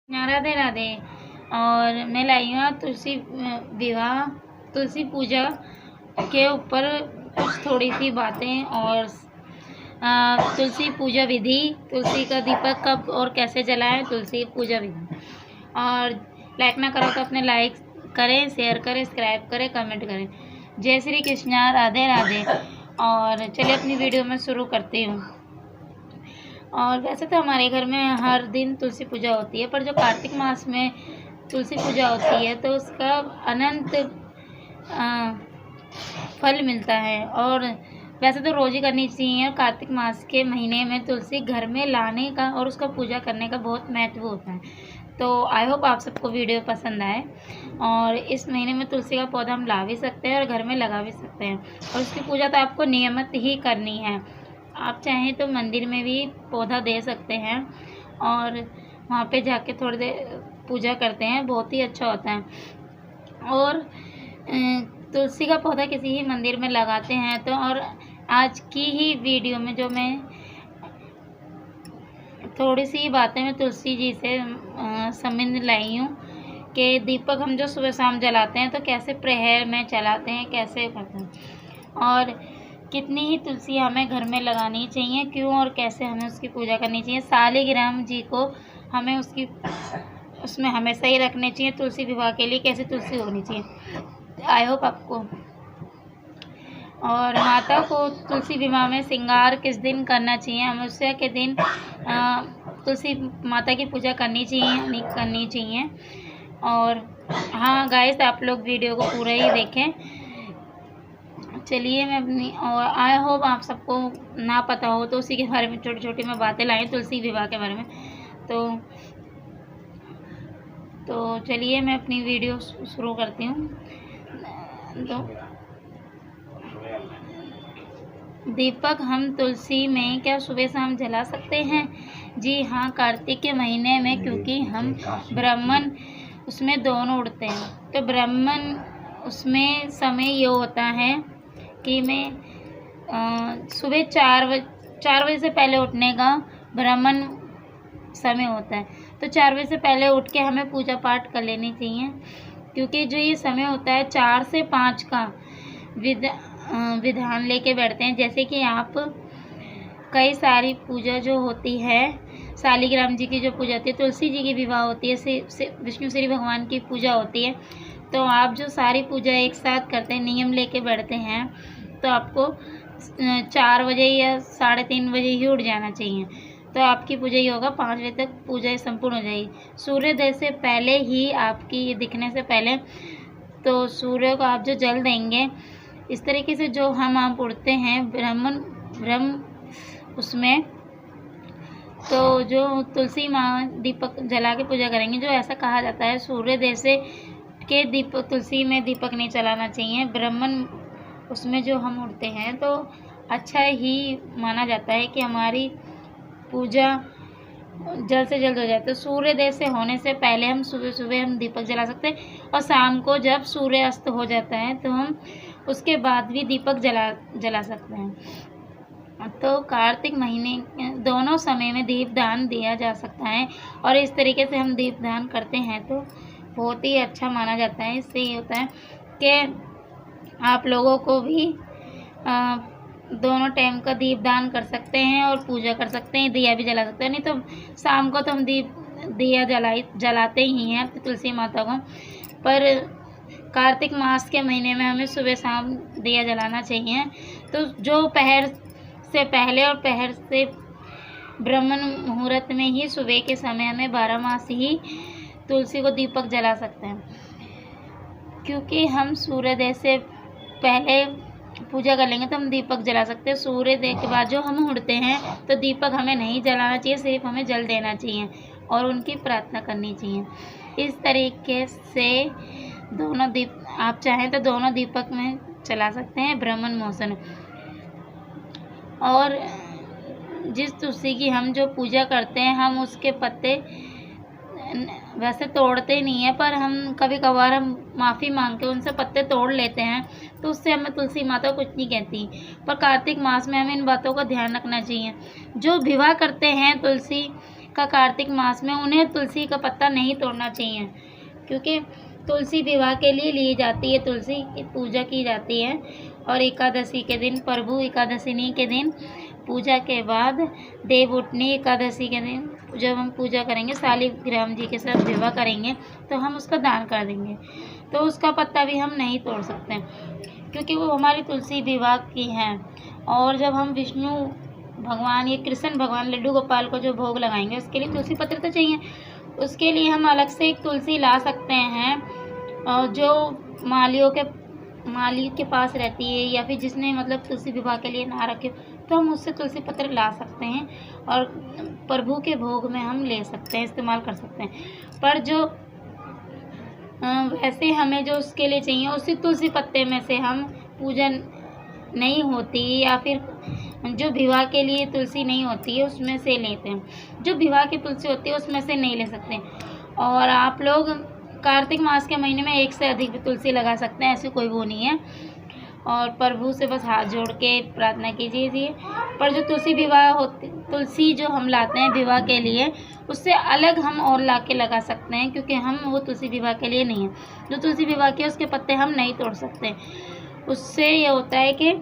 राधे राधे। और मैं लाई हूँ तुलसी पूजा के ऊपर कुछ थोड़ी सी बातें और तुलसी पूजा विधि, तुलसी का दीपक कब और कैसे जलाएं, तुलसी पूजा विधि। और लाइक ना करो तो अपने लाइक करें, शेयर करें, सब्सक्राइब करें, कमेंट करें। जय श्री कृष्णा, राधे राधे। और चलिए अपनी वीडियो में शुरू करती हूँ। और वैसे तो हमारे घर में हर दिन तुलसी पूजा होती है, पर जो कार्तिक मास में तुलसी पूजा होती है तो उसका अनंत फल मिलता है। और वैसे तो रोज़ ही करनी चाहिए। कार्तिक मास के महीने में तुलसी घर में लाने का और उसका पूजा करने का बहुत महत्व होता है। तो आई होप आप सबको वीडियो पसंद आए। और इस महीने में तुलसी का पौधा हम ला भी सकते हैं और घर में लगा भी सकते हैं। और उसकी पूजा तो आपको नियमित ही करनी है। आप चाहें तो मंदिर में भी पौधा दे सकते हैं और वहाँ पे जाके थोड़ी देर पूजा करते हैं, बहुत ही अच्छा होता है। और तुलसी का पौधा किसी ही मंदिर में लगाते हैं तो। और आज की ही वीडियो में जो मैं थोड़ी सी बातें मैं तुलसी जी से संबंध लाई हूँ कि दीपक हम जो सुबह शाम जलाते हैं तो कैसे प्रहर में जलाते हैं, कैसे करते हैं, और कितनी ही तुलसी हमें घर में लगानी चाहिए, क्यों और कैसे हमें उसकी पूजा करनी चाहिए। शालिग्राम जी को हमें उसमें हमेशा ही रखने चाहिए। तुलसी विवाह के लिए कैसे तुलसी होनी चाहिए, आई होप आपको। और माता को तुलसी विवाह में श्रृंगार किस दिन करना चाहिए, अमावस्या के दिन तुलसी माता की पूजा करनी चाहिए, नहीं करनी चाहिए। और हाँ गाइस, आप लोग वीडियो को पूरा ही देखें। चलिए मैं अपनी, और आई होप आप सबको ना पता हो तो उसी के बारे में छोटी छोटी मैं बातें लाई तुलसी विवाह के बारे में। तो चलिए मैं अपनी वीडियो शुरू करती हूँ। तो दीपक हम तुलसी में क्या सुबह शाम जला सकते हैं? जी हाँ, कार्तिक के महीने में, क्योंकि हम ब्राह्मण उसमें दोनों उड़ते हैं। तो ब्राह्मण उसमें समय ये होता है कि मैं सुबह 4 बजे से पहले उठने का ब्राह्मण समय होता है। तो 4 बजे से पहले उठ के हमें पूजा पाठ कर लेनी चाहिए, क्योंकि जो ये समय होता है 4 से 5 का विधान लेके बैठते हैं। जैसे कि आप कई सारी पूजा जो होती है, शालिग्राम जी की जो पूजा होती है, तुलसी जी की विवाह होती है, विष्णु श्री भगवान की पूजा होती है। तो आप जो सारी पूजा एक साथ करते हैं, नियम लेके बैठते हैं, तो आपको 4 बजे या 3:30 बजे ही उठ जाना चाहिए। तो आपकी पूजा ही होगा, 5 बजे तक पूजा संपूर्ण हो जाएगी। सूर्योदय से पहले ही, आपकी दिखने से पहले, तो सूर्य को आप जो जल देंगे। इस तरीके से जो हम आप उड़ते हैं ब्रह्म उसमें, तो जो तुलसी माँ दीपक जला के पूजा करेंगे। जो ऐसा कहा जाता है सूर्योदय से के दीपक, तुलसी में दीपक नहीं जलाना चाहिए, ब्राह्मण उसमें जो हम उड़ते हैं, तो अच्छा ही माना जाता है कि हमारी पूजा जल्द से जल्द हो जाए। तो सूर्योदय से होने से पहले हम सुबह हम दीपक जला सकते हैं। और शाम को जब सूर्य अस्त हो जाता है तो हम उसके बाद भी दीपक जला सकते हैं। तो कार्तिक महीने दोनों समय में दीपदान दिया जा सकता है। और इस तरीके से हम दीपदान करते हैं तो बहुत ही अच्छा माना जाता है। इससे ये होता है कि आप लोगों को भी दोनों टाइम का दीपदान कर सकते हैं और पूजा कर सकते हैं, दिया भी जला सकते हैं। नहीं तो शाम को तो हम दिया जलाते ही हैं तुलसी माता को, पर कार्तिक मास के महीने में हमें सुबह शाम दिया जलाना चाहिए। तो जो पहर से पहले और पहर से ब्राह्मण मुहूर्त में ही सुबह के समय हमें 12 मास ही तुलसी को दीपक जला सकते हैं, क्योंकि हम सूर्योदय से पहले पूजा कर लेंगे तो हम दीपक जला सकते हैं। सूर्योदय के बाद जो हम उड़ते हैं तो दीपक हमें नहीं जलाना चाहिए, सिर्फ हमें जल देना चाहिए और उनकी प्रार्थना करनी चाहिए। इस तरीके से दोनों आप चाहें तो दोनों दीपक में जला सकते हैं ब्राह्मण मौसम। और जिस तुलसी की हम जो पूजा करते हैं, हम उसके पत्ते वैसे तोड़ते नहीं है, पर हम कभी कभार हम माफ़ी मांग के उनसे पत्ते तोड़ लेते हैं, तो उससे हमें तुलसी माता कुछ नहीं कहती। पर कार्तिक मास में हमें इन बातों का ध्यान रखना चाहिए। जो विवाह करते हैं तुलसी का कार्तिक मास में उन्हें तुलसी का पत्ता नहीं तोड़ना चाहिए, क्योंकि तुलसी विवाह के लिए ली जाती है, तुलसी की पूजा की जाती है। और एकादशी के दिन, प्रभु एकादशिनी के दिन, पूजा के बाद देवउठनी एकादशी के दिन जब हम पूजा करेंगे, शालिग्राम जी के साथ विवाह करेंगे, तो हम उसका दान कर देंगे। तो उसका पत्ता भी हम नहीं तोड़ सकते, क्योंकि वो हमारी तुलसी विवाह की है। और जब हम विष्णु भगवान या कृष्ण भगवान लड्डू गोपाल को जो भोग लगाएंगे, उसके लिए तुलसी पत्र तो चाहिए। उसके लिए हम अलग से एक तुलसी ला सकते हैं, और जो माली के पास रहती है, या फिर जिसने मतलब तुलसी विवाह के लिए ना रखे, तो हम उससे तुलसी पत्र ला सकते हैं और प्रभु के भोग में हम ले सकते हैं, इस्तेमाल कर सकते हैं। पर जो वैसे हमें जो उसके लिए चाहिए, उसी तुलसी पत्ते में से हम पूजन नहीं होती, या फिर जो विवाह के लिए तुलसी नहीं होती है उसमें से लेते हैं। जो विवाह की तुलसी होती है उसमें से नहीं ले सकते। और आप लोग कार्तिक मास के महीने में एक से अधिक भी तुलसी लगा सकते हैं, ऐसी कोई वो नहीं है। और प्रभु से बस हाथ जोड़ के प्रार्थना कीजिए। पर जो तुलसी जो हम लाते हैं विवाह के लिए, उससे अलग हम और ला के लगा सकते हैं, क्योंकि हम वो तुलसी विवाह के लिए नहीं है। जो तुलसी विवाह के उसके पत्ते हम नहीं तोड़ सकते। उससे ये होता है कि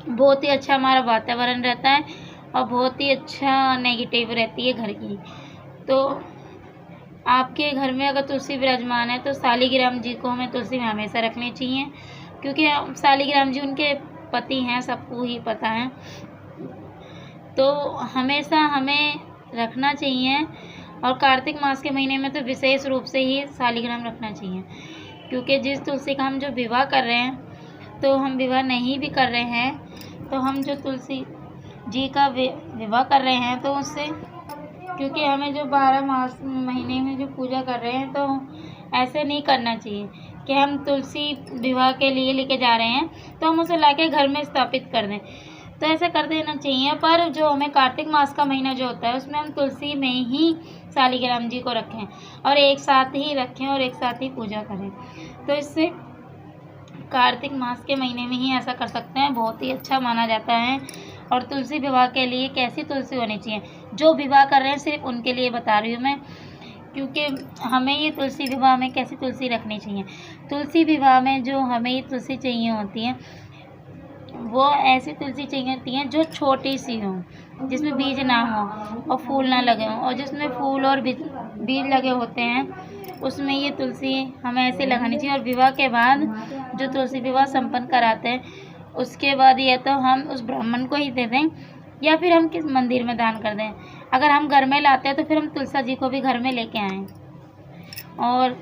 बहुत ही अच्छा हमारा वातावरण रहता है और बहुत ही अच्छा नेगेटिव रहती है घर की। तो आपके घर में अगर तुलसी विराजमान है, तो शालिग्राम जी को हमें तुलसी में हमेशा रखनी चाहिए, क्योंकि शालिग्राम जी उनके पति हैं, सबको ही पता है। तो हमेशा हमें रखना चाहिए। और कार्तिक मास के महीने में तो विशेष रूप से ही शालिग्राम रखना चाहिए, क्योंकि जिस तुलसी का हम जो विवाह कर रहे हैं, तो हम विवाह नहीं भी कर रहे हैं, तो हम जो तुलसी जी का विवाह कर रहे हैं, तो उससे, क्योंकि हमें जो 12 मास महीने में जो पूजा कर रहे हैं, तो ऐसे नहीं करना चाहिए कि हम तुलसी विवाह के लिए लेके जा रहे हैं तो हम उसे लाके घर में स्थापित कर दें, तो ऐसा कर देना चाहिए। पर जो हमें कार्तिक मास का महीना जो होता है, उसमें हम तुलसी में ही शालिग्राम जी को रखें और एक साथ ही रखें और एक साथ ही पूजा करें। तो इससे कार्तिक मास के महीने में ही ऐसा कर सकते हैं, बहुत ही अच्छा माना जाता है। और तुलसी विवाह के लिए कैसी तुलसी होनी चाहिए, जो विवाह कर रहे हैं सिर्फ उनके लिए बता रही हूँ मैं, क्योंकि हमें ये तुलसी विवाह में कैसी तुलसी रखनी चाहिए। तुलसी विवाह में जो हमें ये तुलसी चाहिए होती है, वो ऐसी तुलसी चाहिए होती हैं जो छोटी सी हो, जिसमें बीज ना हो और फूल ना लगे हों, और जिसमें फूल और बीज लगे होते हैं, उसमें ये तुलसी हमें ऐसे लगानी चाहिए। और विवाह के बाद जो तुलसी विवाह संपन्न कराते हैं, उसके बाद ये तो हम उस ब्राह्मण को ही दे दें, या फिर हम किस मंदिर में दान कर दें। अगर हम घर में लाते हैं तो फिर हम तुलसा जी को भी घर में लेके आएँ। और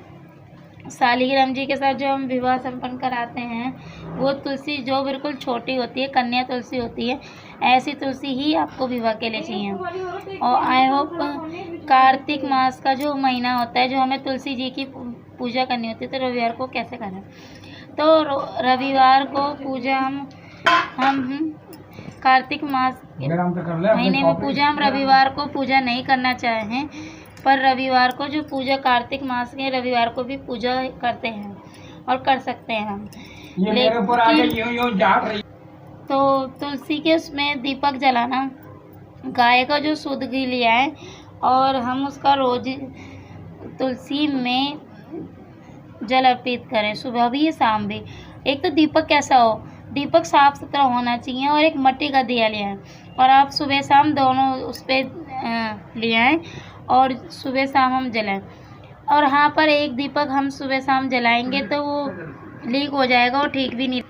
शालिग्राम जी के साथ जो हम विवाह संपन्न कराते हैं, वो तुलसी जो बिल्कुल छोटी होती है, कन्या तुलसी होती है, ऐसी तुलसी ही आपको विवाह के लिए चाहिए। और आई होप कार्तिक मास का जो महीना होता है, जो हमें तुलसी जी की पूजा करनी होती है, तो रविवार को कैसे करें। तो रविवार को पूजा हम कार्तिक मास महीने में पूजा हम रविवार को पूजा नहीं करना चाहें, पर रविवार को जो पूजा कार्तिक मास के रविवार को भी पूजा करते हैं और कर सकते हैं हम। तो तुलसी के उसमें दीपक जलाना, गाय का जो शुद्ध घी लिया है और हम उसका रोज तुलसी में जल अर्पित करें, सुबह भी शाम भी। एक तो दीपक कैसा हो, दीपक साफ सुथरा होना चाहिए, और एक मिट्टी का दिया लिया है, और आप सुबह शाम दोनों उस पर ले आएँ और सुबह शाम हम जलाएं। और हाँ, पर एक दीपक हम सुबह शाम जलाएंगे तो वो लीक हो जाएगा और ठीक भी नहीं।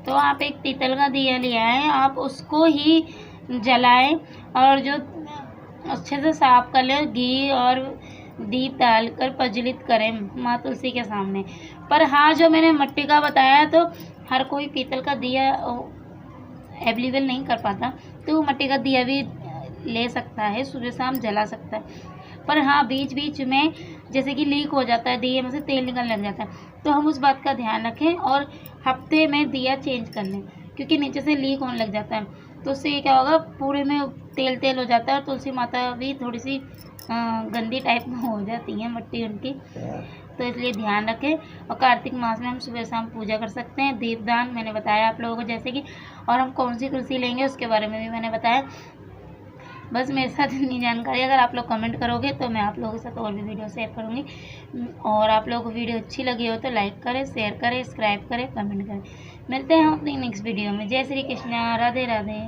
तो आप एक पीतल का दिया लिया है, आप उसको ही जलाएं और जो अच्छे से साफ कर लें, घी और दीप डालकर प्रज्वलित करें माँ तुलसी के सामने। पर हाँ, जो मैंने मिट्टी का बताया, तो हर कोई पीतल का दिया अवेलेबल नहीं कर पाता, तो मिट्टी का दिया भी ले सकता है, सुबह शाम जला सकता है। पर हाँ, बीच बीच में जैसे कि लीक हो जाता है, दिए में से तेल निकलने लग जाता है, तो हम उस बात का ध्यान रखें और हफ्ते में दिया चेंज कर लें, क्योंकि नीचे से लीक होने लग जाता है। तो उससे ये क्या होगा, पूरे में तेल तेल हो जाता है और तुलसी माता भी थोड़ी सी गंदी टाइप में हो जाती है, मिट्टी उनकी। तो इसलिए ध्यान रखें। और कार्तिक मास में हम सुबह शाम पूजा कर सकते हैं। दीपदान मैंने बताया आप लोगों को जैसे कि, और हम कौन सी तुलसी लेंगे उसके बारे में भी मैंने बताया। बस मेरे साथ इतनी जानकारी, अगर आप लोग कमेंट करोगे तो मैं आप लोगों के साथ और भी वीडियो शेयर करूँगी। और आप लोगों को वीडियो अच्छी लगी हो तो लाइक करें, शेयर करें, सब्सक्राइब करें, कमेंट करें। मिलते हैं हम अपनी नेक्स्ट वीडियो में। जय श्री कृष्णा, राधे राधे।